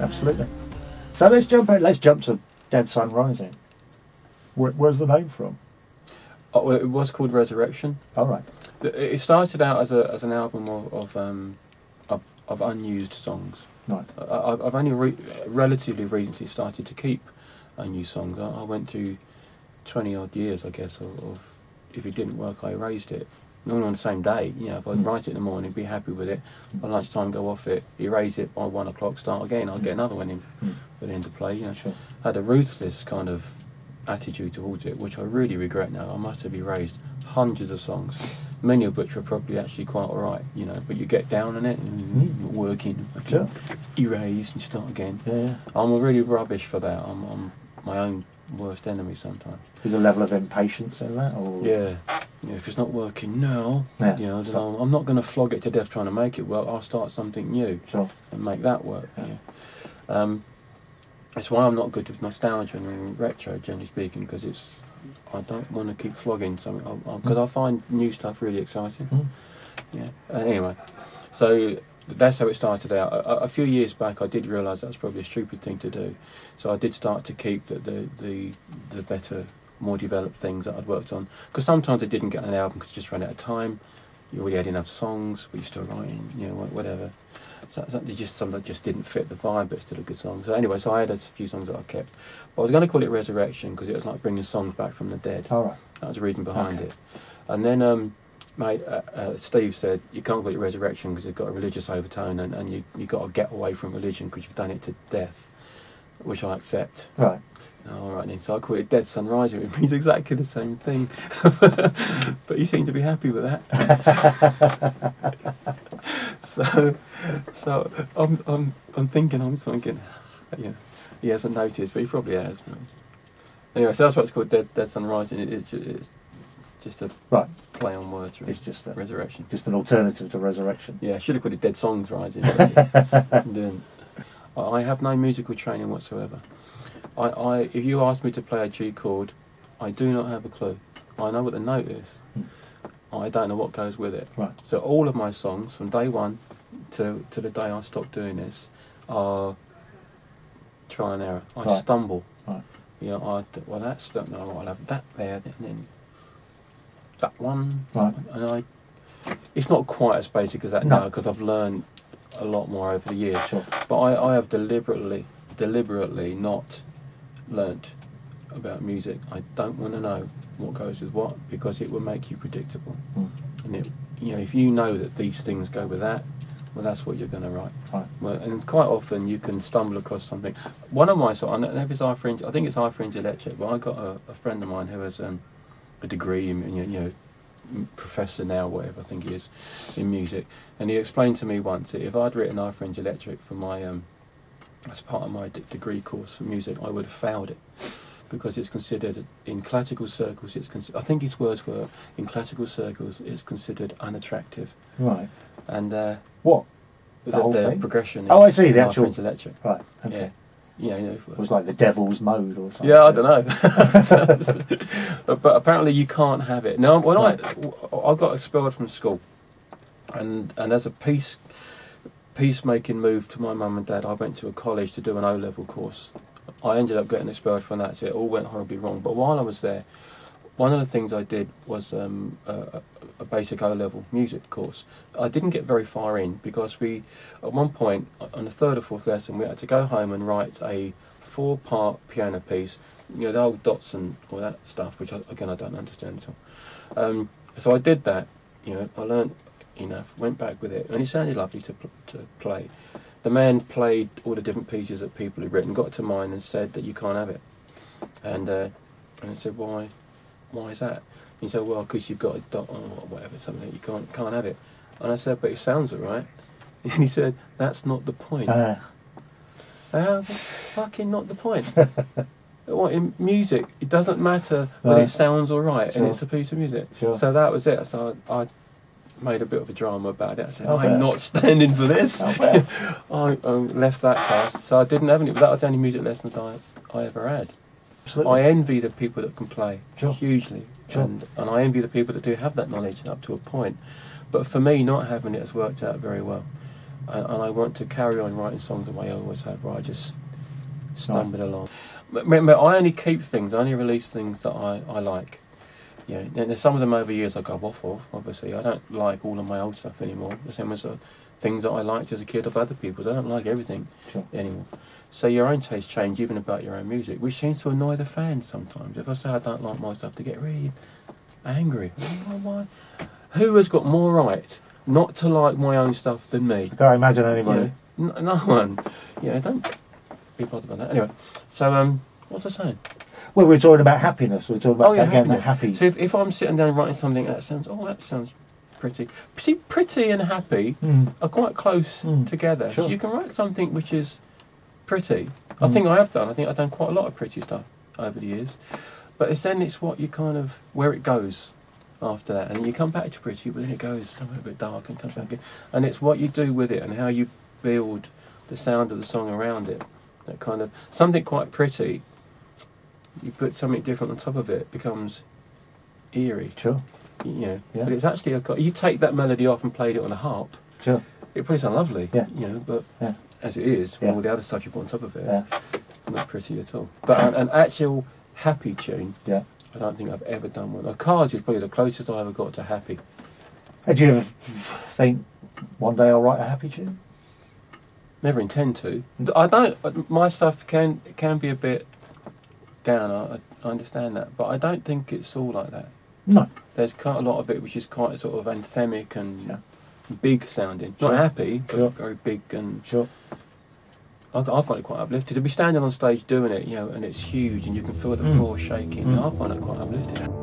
absolutely. So let's jump to Dead Sun Rising. Where's the name from? Oh, well, it was called Resurrection. All right. It started out as an album of unused songs. Right. I've only relatively recently started to keep unused songs. I went through 20 odd years, I guess, of if it didn't work, I erased it. Normally on the same day. You know, if I'd write it in the morning, be happy with it. By lunchtime, go off it, erase it. By 1 o'clock, start again. I'll get another one in, put it into play. You know, Sure. I had a ruthless kind of attitude towards it, which I really regret now. I must have erased hundreds of songs, many of which were probably actually quite alright, you know, but you get down on it and working, Sure. erase and start again. Yeah. I'm really rubbish for that. I'm my own worst enemy sometimes. There's a level of impatience in that? Or? Yeah, if it's not working now, Yeah. you know, then I'm not going to flog it to death trying to make it work. I'll start something new and make that work. Yeah. That's why I'm not good with nostalgia and retro, generally speaking, because I don't want to keep flogging something, because I find new stuff really exciting. Yeah. Anyway, so that's how it started out. A few years back, I did realise that was probably a stupid thing to do, so I did start to keep the better, more developed things that I'd worked on. Because sometimes I didn't get an album because I just ran out of time. You already had enough songs, but you're still writing, you know, whatever. So just some that just didn't fit the vibe, but still a good song. So anyway, so I had a few songs that I kept. But I was going to call it Resurrection because it was like bringing songs back from the dead. All right. That was the reason behind it. And then mate, Steve said you can't call it Resurrection because it's got a religious overtone, and you got to get away from religion because you've done it to death, which I accept. Right. All right, then. So I call it Dead Sun Rising. It means exactly the same thing, but you seem to be happy with that. so I'm thinking, yeah, he hasn't noticed, but he probably has. Anyway, so that's what it's called, Dead Sun Rising. It's just a play on words. Really. It's just a Resurrection. Just an alternative to Resurrection. Yeah, I should have called it Dead Songs Rising. I have no musical training whatsoever. If you ask me to play a G chord, I do not have a clue. I know what the note is. I don't know what goes with it. Right. So all of my songs, from day one to the day I stopped doing this, are trial and error. I stumble. Right. You know, that's no, I'll have that there, and then that one. Right. And it's not quite as basic as that now because I've learned a lot more over the years. Sure. But I have deliberately not learnt about music. I don't want to know what goes with what because it will make you predictable. And if you know that these things go with that, well, that's what you're going to write. Right. Well, and quite often you can stumble across something. One of my songs, I don't know if it's I think it's Fringe Electric, but I got a friend of mine who has a degree in professor now, whatever I think he is, in music, and he explained to me once that if I'd written Fringe Electric for my as part of my degree course for music, I would have failed it because it's considered in classical circles. I think his words were, in classical circles, it's considered unattractive. Right. And what? The progression. I see the actual. Fringe Electric. Right. Okay. Yeah. It was like the devil's mode or something. Yeah, I don't know. But apparently you can't have it. Now, when I got expelled from school, and as a peacemaking move to my mum and dad, I went to a college to do an O-level course. I ended up getting expelled from that, so it all went horribly wrong. But while I was there, one of the things I did was a basic O-level music course. I didn't get very far in because at one point, on the third or fourth lesson, we had to go home and write a 4-part piano piece, the old dots and all that stuff, which I don't understand at all. So I did that, I learned enough, went back with it, and it sounded lovely to play. The man played all the different pieces that people had written, got to mine and said that you can't have it. And I said, why is that? He said, well, because you've got a dot or whatever, something that you can't have it. And I said, but it sounds all right. And he said, that's not the point. That's fucking not the point. In music, it doesn't matter whether it sounds all right and it's a piece of music. Sure. So that was it. So I made a bit of a drama about it. I said, I'm not standing for this. I left that class. So I didn't have any. That was the only music lessons I ever had. Absolutely. I envy the people that can play hugely, Sure. and I envy the people that do have that knowledge up to a point. But for me, not having it has worked out very well. and I want to carry on writing songs the way I always have, where I just stumble along. But remember, I only keep things, I only release things that I like. Yeah, and there's some of them over years I go off of, obviously. I don't like all of my old stuff anymore. The same as things that I liked as a kid of other people's. I don't like everything anymore. So your own taste change, even about your own music, which seems to annoy the fans sometimes. If I say I don't like my stuff, they get really angry. Why? Who has got more right not to like my own stuff than me? I can't imagine anybody. Yeah, no one. Yeah, don't be bothered about that. Anyway, so what's I saying? Well, we're talking about happiness. We're talking about getting that happy. So if I'm sitting down writing something that sounds pretty. See, pretty and happy are quite close together. Sure. So you can write something which is pretty. I think I have done. I think I've done quite a lot of pretty stuff over the years. But it's what you kind of, where it goes after that. And then you come back to pretty, but then it goes somewhere a bit dark and comes back again. And it's what you do with it and how you build the sound of the song around it. That kind of, something quite pretty, you put something different on top of it, becomes eerie. Sure. Yeah. But it's actually, you take that melody off and played it on a harp. Sure. It probably sounds lovely. Yeah. But as it is, all the other stuff you put on top of it, not pretty at all. But an actual happy tune, I don't think I've ever done one. Cars is probably the closest I ever got to happy. Did you ever think one day I'll write a happy tune? Never intend to. I don't. My stuff can be a bit down. I understand that, but I don't think it's all like that. No. There's quite a lot of it which is quite sort of anthemic and big sounding. Not happy, but very big and. Sure. I find it quite uplifting to be standing on stage doing it, and it's huge and you can feel the floor shaking. I find it quite uplifting.